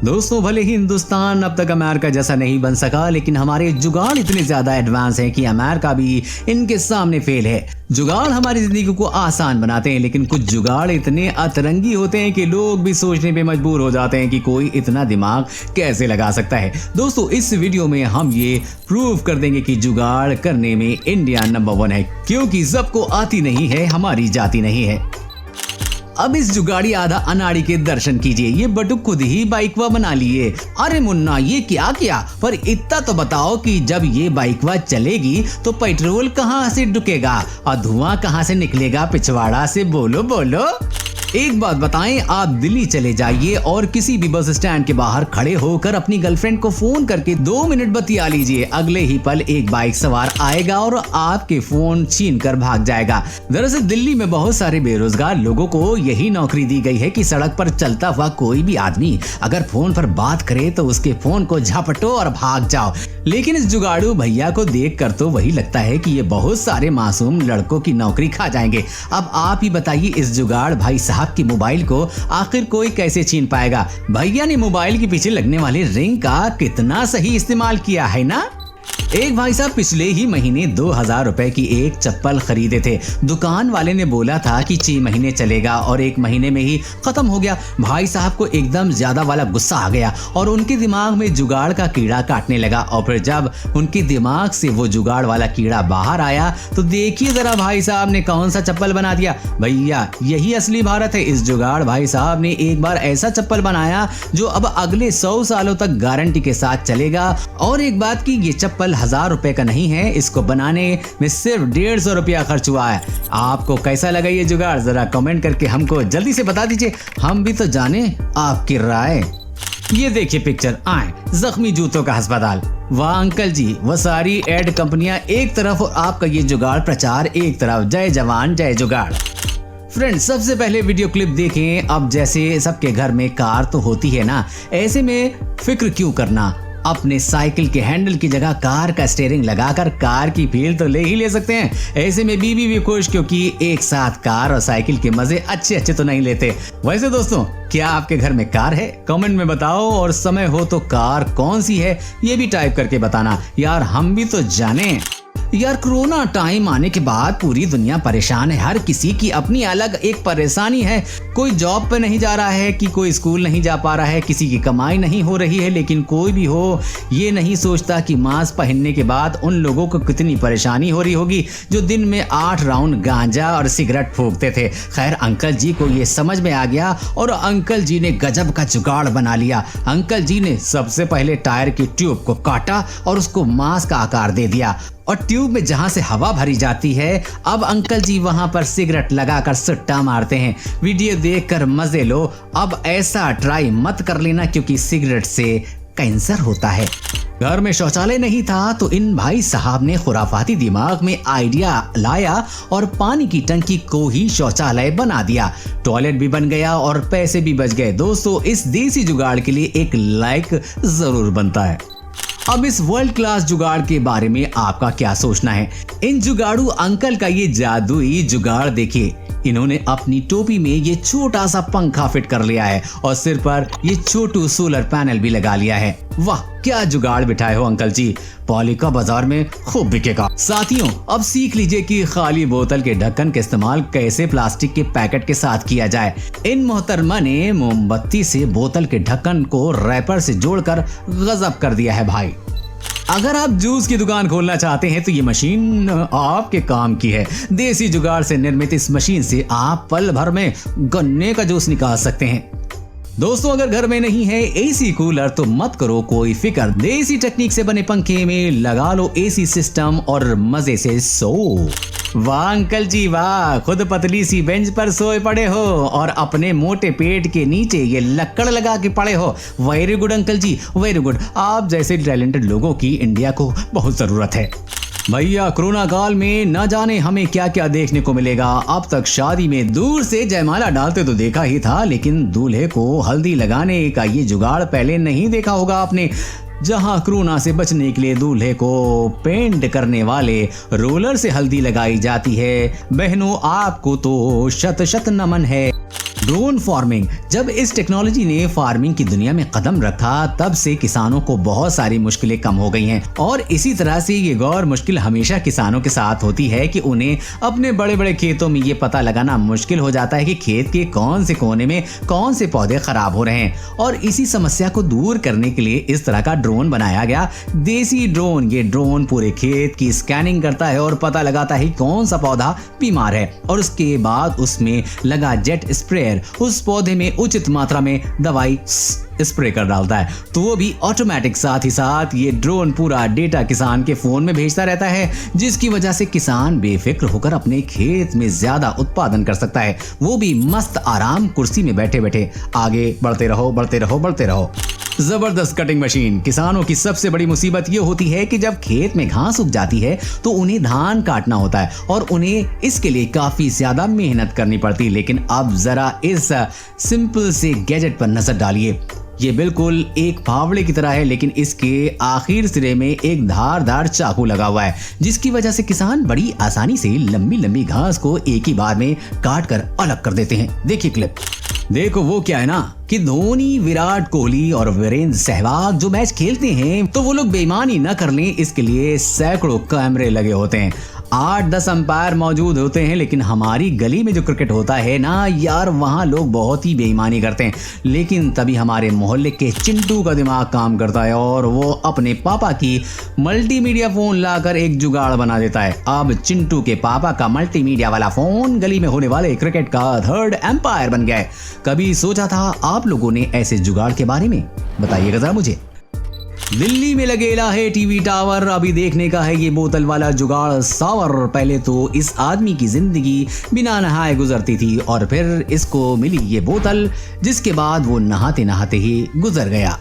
दोस्तों, भले ही हिंदुस्तान अब तक अमेरिका जैसा नहीं बन सका, लेकिन हमारे जुगाड़ इतने ज्यादा एडवांस हैं कि अमेरिका भी इनके सामने फेल है। जुगाड़ हमारी जिंदगी को आसान बनाते हैं, लेकिन कुछ जुगाड़ इतने अतरंगी होते हैं कि लोग भी सोचने पे मजबूर हो जाते हैं कि कोई इतना दिमाग कैसे लगा सकता है। दोस्तों, इस वीडियो में हम ये प्रूव कर देंगे कि जुगाड़ करने में इंडिया नंबर 1 है, क्योंकि सबको आती नहीं है, हमारी जाती नहीं है। अब इस जुगाड़ी आधा अनाड़ी के दर्शन कीजिए। ये बटुक खुद ही बाइकवा बना लिए। अरे मुन्ना, ये क्या किया? पर इतना तो बताओ कि जब ये बाइकवा चलेगी तो पेट्रोल कहाँ से ढुकेगा और धुआं कहाँ से निकलेगा पिछवाड़ा से? बोलो बोलो। एक बात बताएं, आप दिल्ली चले जाइए और किसी भी बस स्टैंड के बाहर खड़े होकर अपनी गर्लफ्रेंड को फोन करके 2 मिनट बतिया लीजिए। अगले ही पल एक बाइक सवार आएगा और आपके फोन छीन कर भाग जाएगा। दरअसल दिल्ली में बहुत सारे बेरोजगार लोगों को यही नौकरी दी गई है कि सड़क पर चलता हुआ कोई भी आदमी अगर फोन पर बात करे तो उसके फोन को झपटो और भाग जाओ। लेकिन इस जुगाड़ू भैया को देख कर तो वही लगता है कि ये बहुत सारे मासूम लड़कों की नौकरी खा जाएंगे। अब आप ही बताइए, इस जुगाड़ भाई साहब की मोबाइल को आखिर कोई कैसे छीन पाएगा? भैया ने मोबाइल के पीछे लगने वाले रिंग का कितना सही इस्तेमाल किया है ना। एक भाई साहब पिछले ही महीने 2000 रुपए की एक चप्पल खरीदे थे। दुकान वाले ने बोला था कि 6 महीने चलेगा और 1 महीने में ही खत्म हो गया। भाई साहब को एकदम ज्यादा वाला गुस्सा आ गया और उनके दिमाग में जुगाड़ का कीड़ा काटने लगा। और फिर जब उनके दिमाग से वो जुगाड़ वाला कीड़ा बाहर आया तो देखिए जरा भाई साहब ने कौन सा चप्पल बना दिया। भैया, यही असली भारत है। इस जुगाड़ भाई साहब ने एक बार ऐसा चप्पल बनाया जो अब अगले 100 सालों तक गारंटी के साथ चलेगा। और एक बात की, ये चप्पल 1000 रुपए का नहीं है, इसको बनाने में सिर्फ 150 रुपया खर्च हुआ है। आपको कैसा लगा ये जुगाड़? जरा कमेंट करके हमको जल्दी से बता दीजिए, हम भी तो जाने आपकी राय। ये देखिए पिक्चर, आए जख्मी जूतों का अस्पताल। वाह अंकल जी, वो सारी एड कंपनियां एक तरफ और आपका ये जुगाड़ प्रचार एक तरफ। जय जवान जय जुगाड़। फ्रेंड्स, सबसे पहले वीडियो क्लिप देखें। अब जैसे सबके घर में कार तो होती है ना, ऐसे में फिक्र क्यों करना? अपने साइकिल के हैंडल की जगह कार का स्टीयरिंग लगाकर कार की फील तो ले ही ले सकते हैं। ऐसे में बीवी भी खुश, क्योंकि एक साथ कार और साइकिल के मजे अच्छे तो नहीं लेते। वैसे दोस्तों, क्या आपके घर में कार है? कमेंट में बताओ, और समय हो तो कार कौन सी है ये भी टाइप करके बताना यार, हम भी तो जाने। यार, कोरोना टाइम आने के बाद पूरी दुनिया परेशान है। हर किसी की अपनी अलग एक परेशानी है। कोई जॉब पे नहीं जा रहा है, कि कोई स्कूल नहीं जा पा रहा है, किसी की कमाई नहीं हो रही है। लेकिन कोई भी हो, ये नहीं सोचता कि मास्क पहनने के बाद उन लोगों को कितनी परेशानी हो रही होगी जो दिन में 8 राउंड गांजा और सिगरेट फूंकते थे। खैर, अंकल जी को ये समझ में आ गया और अंकल जी ने गजब का जुगाड़ बना लिया। अंकल जी ने सबसे पहले टायर की ट्यूब को काटा और उसको मास्क का आकार दे दिया, और ट्यूब में जहां से हवा भरी जाती है, अब अंकल जी वहां पर सिगरेट लगाकर सुट्टा मारते हैं। वीडियो देखकर मजे लो। अब ऐसा ट्राई मत कर लेना, क्योंकि सिगरेट से कैंसर होता है। घर में शौचालय नहीं था तो इन भाई साहब ने खुराफाती दिमाग में आइडिया लाया और पानी की टंकी को ही शौचालय बना दिया। टॉयलेट भी बन गया और पैसे भी बच गए। दोस्तों, इस देसी जुगाड़ के लिए एक लाइक जरूर बनता है। अब इस वर्ल्ड क्लास जुगाड़ के बारे में आपका क्या सोचना है? इन जुगाड़ू अंकल का ये जादुई जुगाड़ देखिए। इन्होंने अपनी टोपी में ये छोटा सा पंखा फिट कर लिया है और सिर पर ये छोटू सोलर पैनल भी लगा लिया है। वाह, क्या जुगाड़ बिठाए हो अंकल जी। पॉलिका बाजार में खूब बिकेगा। साथियों, अब सीख लीजिए कि खाली बोतल के ढक्कन का इस्तेमाल कैसे प्लास्टिक के पैकेट के साथ किया जाए। इन मोहतरमा ने मोमबत्ती से बोतल के ढक्कन को रैपर से जोड़कर गजब कर दिया है भाई। अगर आप जूस की दुकान खोलना चाहते हैं तो ये मशीन आपके काम की है। देसी जुगाड़ से निर्मित इस मशीन से आप पल भर में गन्ने का जूस निकाल सकते हैं। दोस्तों, अगर घर में नहीं है एसी कूलर तो मत करो कोई फिक्र। देसी टेक्निक से बने पंखे में लगा लो एसी सिस्टम और मजे से सो। वाह अंकल जी वाह, खुद पतली सी बेंच पर सोए पड़े हो और अपने मोटे पेट के नीचे ये लक्कड़ लगा के पड़े हो। वेरी गुड अंकल जी, वेरी गुड। आप जैसे टैलेंटेड लोगों की इंडिया को बहुत जरूरत है। भैया, कोरोना काल में न जाने हमें क्या क्या देखने को मिलेगा। अब तक शादी में दूर से जयमाला डालते तो देखा ही था, लेकिन दूल्हे को हल्दी लगाने का ये जुगाड़ पहले नहीं देखा होगा आपने। जहां कोरोना से बचने के लिए दूल्हे को पेंट करने वाले रोलर से हल्दी लगाई जाती है। बहनों, आपको तो शत शत नमन है। Drone farming. जब इस टेक्नोलॉजी ने फार्मिंग की दुनिया में कदम रखा तब से किसानों को बहुत सारी मुश्किलें कम हो गई हैं और इसी तरह से ये गौर मुश्किल हमेशा किसानों के साथ होती है कि उन्हें अपने बड़े बड़े खेतों में ये पता लगाना मुश्किल हो जाता है कि खेत के कौन से कोने में कौन से पौधे खराब हो रहे हैं और इसी समस्या को दूर करने के लिए इस तरह का ड्रोन बनाया गया, देसी ड्रोन। ये ड्रोन पूरे खेत की स्कैनिंग करता है और पता लगाता है कौन सा पौधा बीमार है और उसके बाद उसमें लगा जेट स्प्रेयर उस पौधे में उचित मात्रा में दवाई स्प्रे कर डालता है, तो वो भी ऑटोमेटिक। साथ ही साथ ये ड्रोन पूरा डेटा किसान के फोन में भेजता रहता है, जिसकी वजह से किसान बेफिक्र होकर अपने खेत में ज्यादा उत्पादन कर सकता है, वो भी मस्त आराम कुर्सी में बैठे बैठे। आगे बढ़ते रहो, बढ़ते रहो, बढ़ते रहो। जबरदस्त कटिंग मशीन। किसानों की सबसे बड़ी मुसीबत ये होती है कि जब खेत में घास उग जाती है तो उन्हें धान काटना होता है और उन्हें इसके लिए काफी ज्यादा मेहनत करनी पड़ती है। लेकिन अब जरा इस सिंपल से गैजेट पर नजर डालिए। ये बिल्कुल एक फावड़े की तरह है, लेकिन इसके आखिर सिरे में एक धारदार चाकू लगा हुआ है, जिसकी वजह से किसान बड़ी आसानी से लंबी लंबी घास को एक ही बार में काट कर अलग कर देते हैं। देखिए क्लिप। देखो वो क्या है ना कि धोनी, विराट कोहली और वीरेंद्र सहवाग जो मैच खेलते हैं तो वो लोग बेईमानी न कर लें इसके लिए सैकड़ों कैमरे लगे होते हैं, 8-10 अंपायर मौजूद होते हैं। लेकिन हमारी गली में जो क्रिकेट होता है ना यार, वहां लोग बहुत ही बेईमानी करते हैं। लेकिन तभी हमारे मोहल्ले के चिंटू का दिमाग काम करता है और वो अपने पापा की मल्टीमीडिया फोन लाकर एक जुगाड़ बना देता है। अब चिंटू के पापा का मल्टीमीडिया वाला फोन गली में होने वाले क्रिकेट का 3rd एम्पायर बन गया है। कभी सोचा था आप लोगों ने ऐसे जुगाड़ के बारे में? बताइएगा जरा मुझे। दिल्ली में लगेला है टीवी टावर, अभी देखने का है ये बोतल वाला जुगाड़ सावर। पहले तो इस आदमी की जिंदगी बिना नहाए गुजरती थी और फिर इसको मिली ये बोतल, जिसके बाद वो नहाते नहाते ही गुजर गया।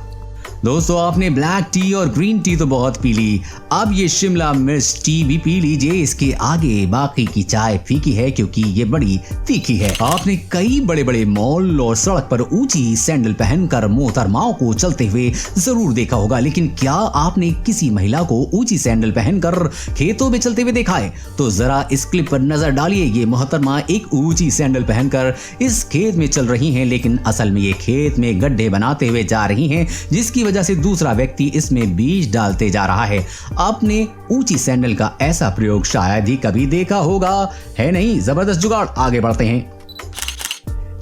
दोस्तों आपने ब्लैक टी और ग्रीन टी तो बहुत पी ली, अब ये शिमला मिर्च टी भी पी लीजिए। इसके आगे बाकी की चाय फीकी है क्योंकि ये बड़ी तीखी है। आपने कई बड़े बड़े मॉल और सड़क पर ऊंची सैंडल पहनकर मोहतरमाओं को चलते हुए जरूर देखा होगा, लेकिन क्या आपने किसी महिला को ऊंची सैंडल पहनकर खेतों में चलते हुए देखा है? तो जरा इस क्लिप पर नजर डालिए। ये मोहतरमा एक ऊंची सैंडल पहनकर इस खेत में चल रही हैं, लेकिन असल में ये खेत में गड्ढे बनाते हुए जा रही हैं, जिसकी वजह से दूसरा व्यक्ति इसमें बीज डालते जा रहा है। आपने ऊंची सैंडल का ऐसा प्रयोग शायद ही कभी देखा होगा, है नहीं? जबरदस्त जुगाड़। आगे बढ़ते हैं।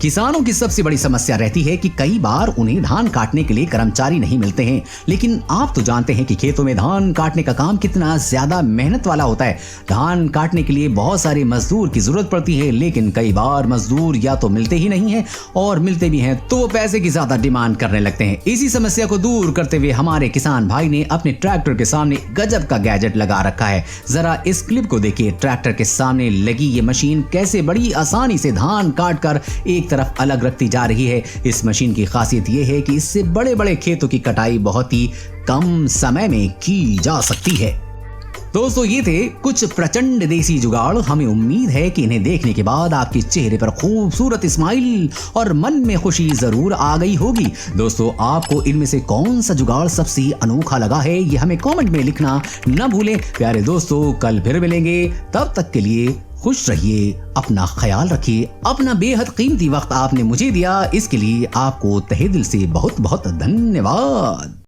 किसानों की सबसे बड़ी समस्या रहती है कि कई बार उन्हें धान काटने के लिए कर्मचारी नहीं मिलते हैं, लेकिन आप तो जानते हैं कि खेतों में धान काटने का काम कितना ज्यादा मेहनत वाला होता है। धान काटने के लिए बहुत सारे मजदूर की जरूरत पड़ती है, लेकिन कई बार मजदूर या तो मिलते ही नहीं है और मिलते भी हैं तो वो पैसे की ज्यादा डिमांड करने लगते हैं। इसी समस्या को दूर करते हुए हमारे किसान भाई ने अपने ट्रैक्टर के सामने गजब का गैजेट लगा रखा है। जरा इस क्लिप को देखिए। ट्रैक्टर के सामने लगी ये मशीन कैसे बड़ी आसानी से धान काट कर एक तरफ अलग रखती जा रही है। इस मशीन की खासियत यह है कि इससे बड़े बड़े खेतों की कटाई बहुत ही कम समय में की जा सकती है। दोस्तों ये थे कुछ प्रचंड देसी जुगाड़। हमें उम्मीद है कि इन्हें देखने के बाद आपके चेहरे पर खूबसूरत स्माइल और मन में खुशी जरूर आ गई होगी। दोस्तों आपको इनमें से कौन सा जुगाड़ सबसे अनोखा लगा है ये हमें कमेंट में लिखना न भूलें। प्यारे दोस्तों कल फिर मिलेंगे, तब तक के लिए खुश रहिए, अपना ख्याल रखिए। अपना बेहद कीमती वक्त आपने मुझे दिया, इसके लिए आपको तहे दिल से बहुत बहुत धन्यवाद।